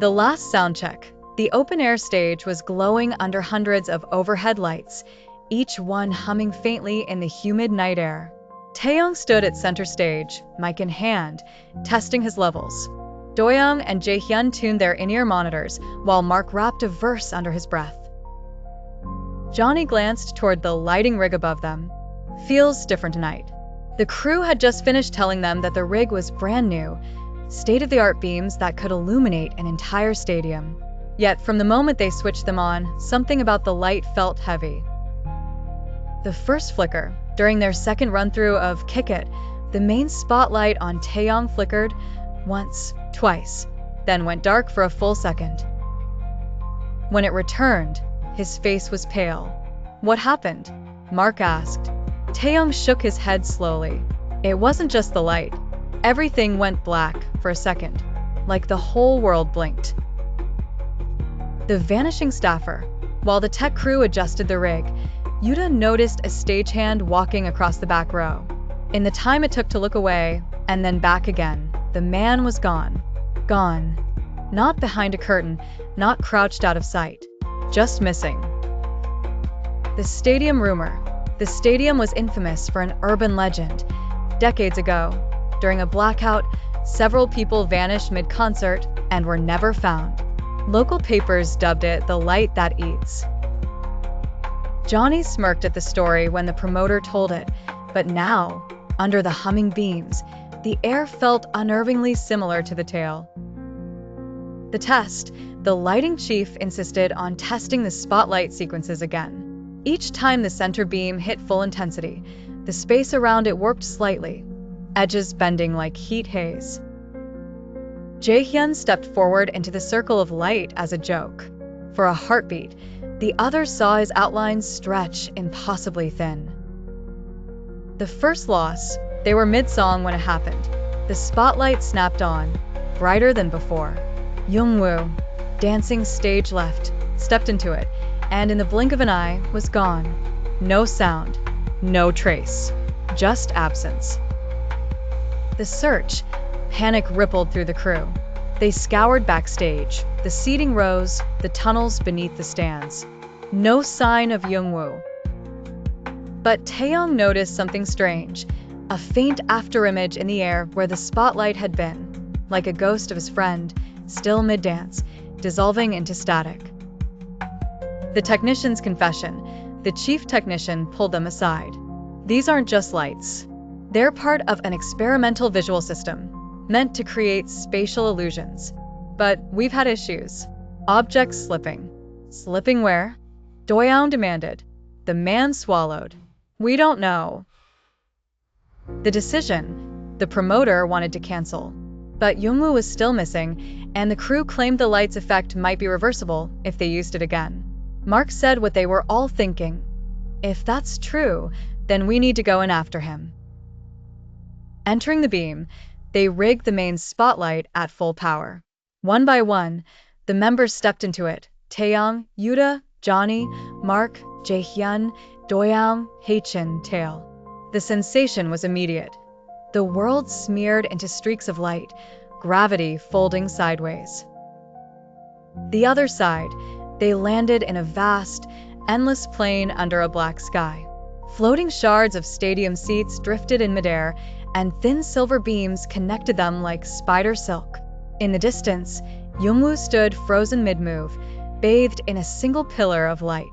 The last sound check. The open-air stage was glowing under hundreds of overhead lights, each one humming faintly in the humid night air. Taeyong stood at center stage, mic in hand, testing his levels. Doyoung and Jaehyun tuned their in-ear monitors, while Mark rapped a verse under his breath. Johnny glanced toward the lighting rig above them. Feels different tonight. The crew had just finished telling them that the rig was brand new, state-of-the-art beams that could illuminate an entire stadium. Yet from the moment they switched them on, something about the light felt heavy. The first flicker, during their second run-through of Kick It, the main spotlight on Taeyong flickered once, twice, then went dark for a full second. When it returned, his face was pale. "What happened?" Mark asked. Taeyong shook his head slowly. It wasn't just the light. Everything went black for a second, like the whole world blinked. The vanishing staffer. While the tech crew adjusted the rig, Yuta noticed a stagehand walking across the back row. In the time it took to look away, and then back again, the man was gone. Gone. Not behind a curtain, not crouched out of sight. Just missing. The stadium rumor. The stadium was infamous for an urban legend. Decades ago, during a blackout, several people vanished mid-concert and were never found. Local papers dubbed it the light that eats. Johnny smirked at the story when the promoter told it, but now, under the humming beams, the air felt unnervingly similar to the tale. The test. The lighting chief insisted on testing the spotlight sequences again. Each time the center beam hit full intensity, the space around it warped slightly, edges bending like heat haze. Jaehyun stepped forward into the circle of light as a joke. For a heartbeat, the others saw his outlines stretch impossibly thin. The first loss. They were mid-song when it happened. The spotlight snapped on, brighter than before. Jungwoo, dancing stage left, stepped into it, and in the blink of an eye was gone. No sound, no trace, just absence. The search. Panic rippled through the crew. They scoured backstage, the seating rows, the tunnels beneath the stands. No sign of Jungwoo. But Taeyong noticed something strange, a faint afterimage in the air where the spotlight had been, like a ghost of his friend, still mid-dance, dissolving into static. The technician's confession. The chief technician pulled them aside. These aren't just lights. They're part of an experimental visual system, meant to create spatial illusions. But we've had issues. Objects slipping. Slipping where? Doyoung demanded. The man swallowed. We don't know. The decision. The promoter wanted to cancel. But Jungwoo was still missing, and the crew claimed the light's effect might be reversible if they used it again. Mark said what they were all thinking. If that's true, then we need to go in after him. Entering the beam, they rigged the main spotlight at full power. One by one, the members stepped into it. Taeyong, Yuta, Johnny, Mark, Jaehyun, Doyoung, Haechin, Tail. The sensation was immediate. The world smeared into streaks of light, gravity folding sideways. The other side, they landed in a vast, endless plain under a black sky. Floating shards of stadium seats drifted in midair, and thin silver beams connected them like spider silk. In the distance, Jungwoo stood frozen mid-move, bathed in a single pillar of light.